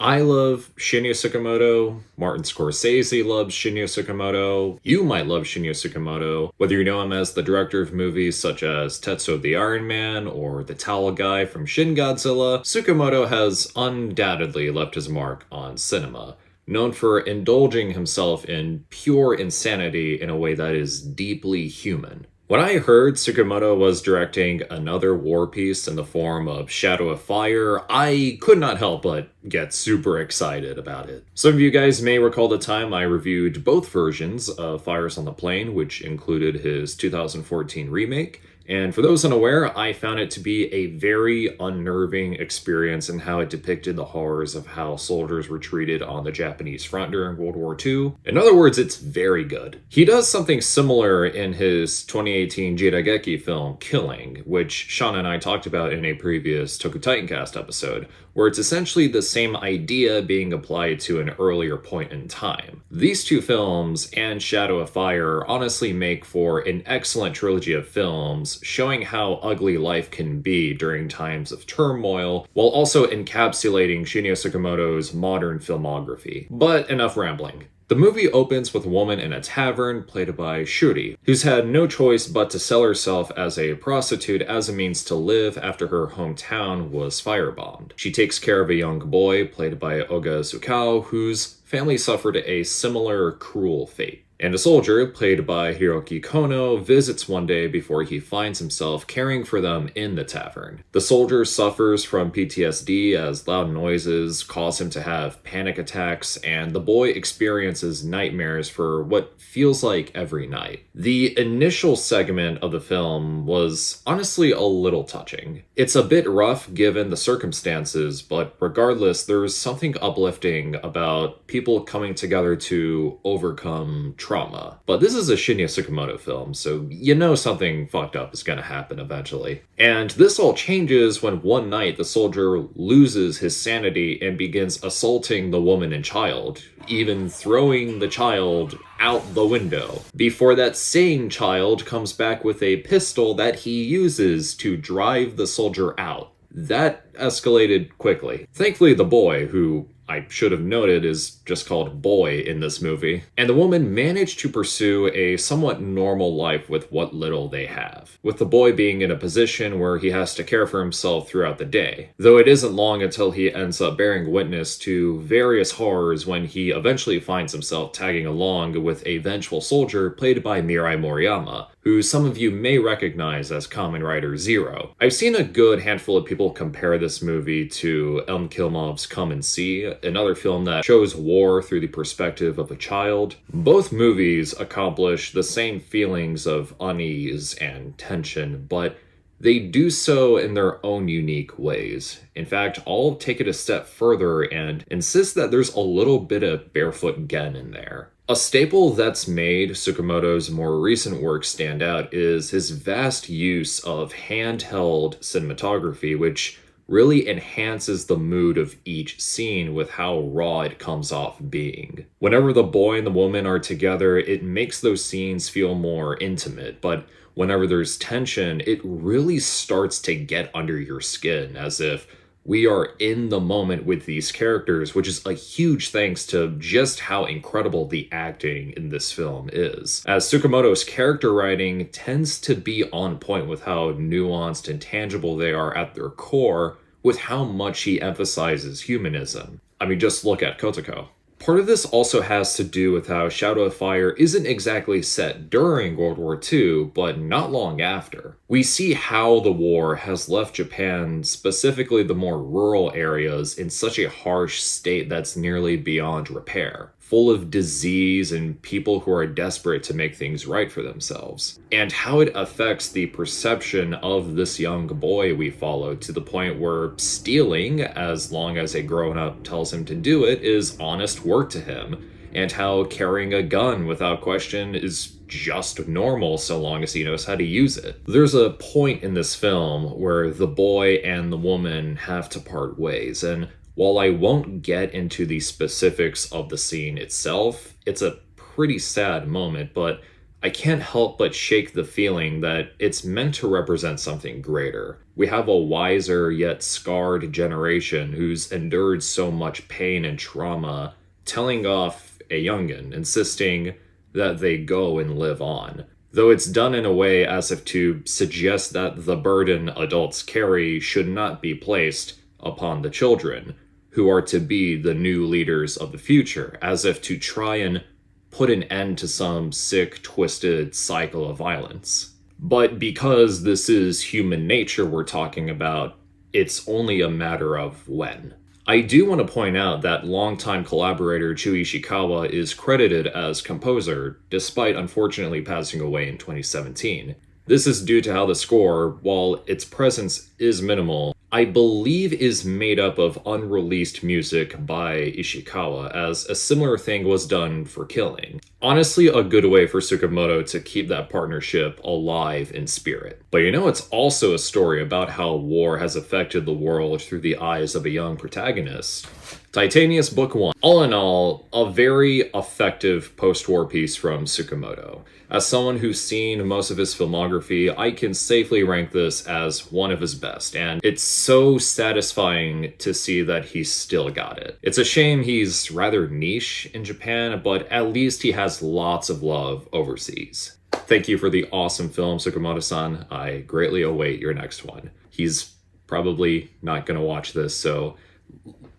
I love Shinya Tsukamoto. Martin Scorsese loves Shinya Tsukamoto. You might love Shinya Tsukamoto, whether you know him as the director of movies such as Tetsuo the Iron Man or the towel guy from Shin Godzilla. Tsukamoto has undoubtedly left his mark on cinema, known for indulging himself in pure insanity in a way that is deeply human. When I heard Tsukamoto was directing another war piece in the form of Shadow of Fire, I could not help but get super excited about it. Some of you guys may recall the time I reviewed both versions of Fires on the Plain, which included his 2014 remake. And for those unaware, I found it to be a very unnerving experience in how it depicted the horrors of how soldiers were treated on the Japanese front during World War II. In other words, it's very good. He does something similar in his 2018 Jirageki film, Killing, which Sean and I talked about in a previous Toku Titancast episode, where it's essentially the same idea being applied to an earlier point in time. These two films and Shadow of Fire honestly make for an excellent trilogy of films showing how ugly life can be during times of turmoil, while also encapsulating Shinya Tsukamoto's modern filmography. But enough rambling. The movie opens with a woman in a tavern, played by Shuri, who's had no choice but to sell herself as a prostitute as a means to live after her hometown was firebombed. She takes care of a young boy, played by Oga Tsukao, whose family suffered a similar cruel fate. And a soldier, played by Hiroki Kono, visits one day before he finds himself caring for them in the tavern. The soldier suffers from PTSD as loud noises cause him to have panic attacks, and the boy experiences nightmares for what feels like every night. The initial segment of the film was honestly a little touching. It's a bit rough given the circumstances, but regardless, there's something uplifting about people coming together to overcome trauma. But this is a Shinya Tsukamoto film, so you know something fucked up is gonna happen eventually. And this all changes when one night the soldier loses his sanity and begins assaulting the woman and child, even throwing the child out the window, before that same child comes back with a pistol that he uses to drive the soldier out. That escalated quickly. Thankfully, the boy, who I should have noted is just called Boy in this movie, and the woman managed to pursue a somewhat normal life with what little they have, with the boy being in a position where he has to care for himself throughout the day, though it isn't long until he ends up bearing witness to various horrors when he eventually finds himself tagging along with a vengeful soldier played by Mirai Moriyama, who some of you may recognize as Kamen Rider Zero. I've seen a good handful of people compare this movie to Elm Kilmov's Come and See, another film that shows war through the perspective of a child. Both movies accomplish the same feelings of unease and tension, but they do so in their own unique ways. In fact, I'll take it a step further and insist that there's a little bit of Barefoot Gen in there. A staple that's made Tsukamoto's more recent work stand out is his vast use of handheld cinematography, which really enhances the mood of each scene with how raw it comes off being. Whenever the boy and the woman are together, it makes those scenes feel more intimate, but whenever there's tension, it really starts to get under your skin, as if we are in the moment with these characters, which is a huge thanks to just how incredible the acting in this film is, as Tsukamoto's character writing tends to be on point with how nuanced and tangible they are at their core, with how much he emphasizes humanism. I mean, just look at Kotoko. Part of this also has to do with how Shadow of Fire isn't exactly set during World War II, but not long after. We see how the war has left Japan, specifically the more rural areas, in such a harsh state that's nearly beyond repair, full of disease and people who are desperate to make things right for themselves, and how it affects the perception of this young boy we follow, to the point where stealing, as long as a grown-up tells him to do it, is honest work to him, and how carrying a gun without question is just normal so long as he knows how to use it. There's a point in this film where the boy and the woman have to part ways, and while I won't get into the specifics of the scene itself, it's a pretty sad moment, but I can't help but shake the feeling that it's meant to represent something greater. We have a wiser yet scarred generation who's endured so much pain and trauma, telling off a youngin', insisting that they go and live on. Though it's done in a way as if to suggest that the burden adults carry should not be placed upon the children, who are to be the new leaders of the future, as if to try and put an end to some sick, twisted cycle of violence. But because this is human nature we're talking about, it's only a matter of when. I do want to point out that longtime collaborator Chu Ishikawa is credited as composer, despite unfortunately passing away in 2017. This is due to how the score, while its presence is minimal, I believe is made up of unreleased music by Ishikawa, as a similar thing was done for Killing. Honestly, a good way for Tsukamoto to keep that partnership alive in spirit. But it's also a story about how war has affected the world through the eyes of a young protagonist. Titanius Book 1. All in all, a very effective post-war piece from Tsukamoto. As someone who's seen most of his filmography, I can safely rank this as one of his best, and it's so satisfying to see that he's still got it. It's a shame he's rather niche in Japan, but at least he has lots of love overseas. Thank you for the awesome film, Tsukamoto-san. I greatly await your next one. He's probably not gonna watch this, so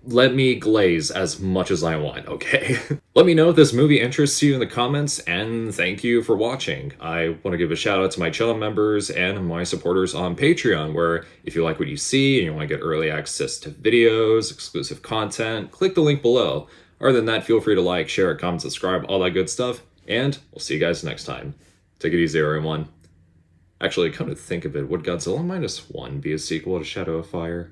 let me glaze as much as I want, okay? Let me know if this movie interests you in the comments, and thank you for watching. I want to give a shout out to my channel members and my supporters on Patreon, where if you like what you see and you want to get early access to videos, exclusive content, click the link below. Other than that, feel free to like, share, comment, subscribe, all that good stuff, and we'll see you guys next time. Take it easy, everyone. Actually, come to think of it, would Godzilla -1 be a sequel to Shadow of Fire?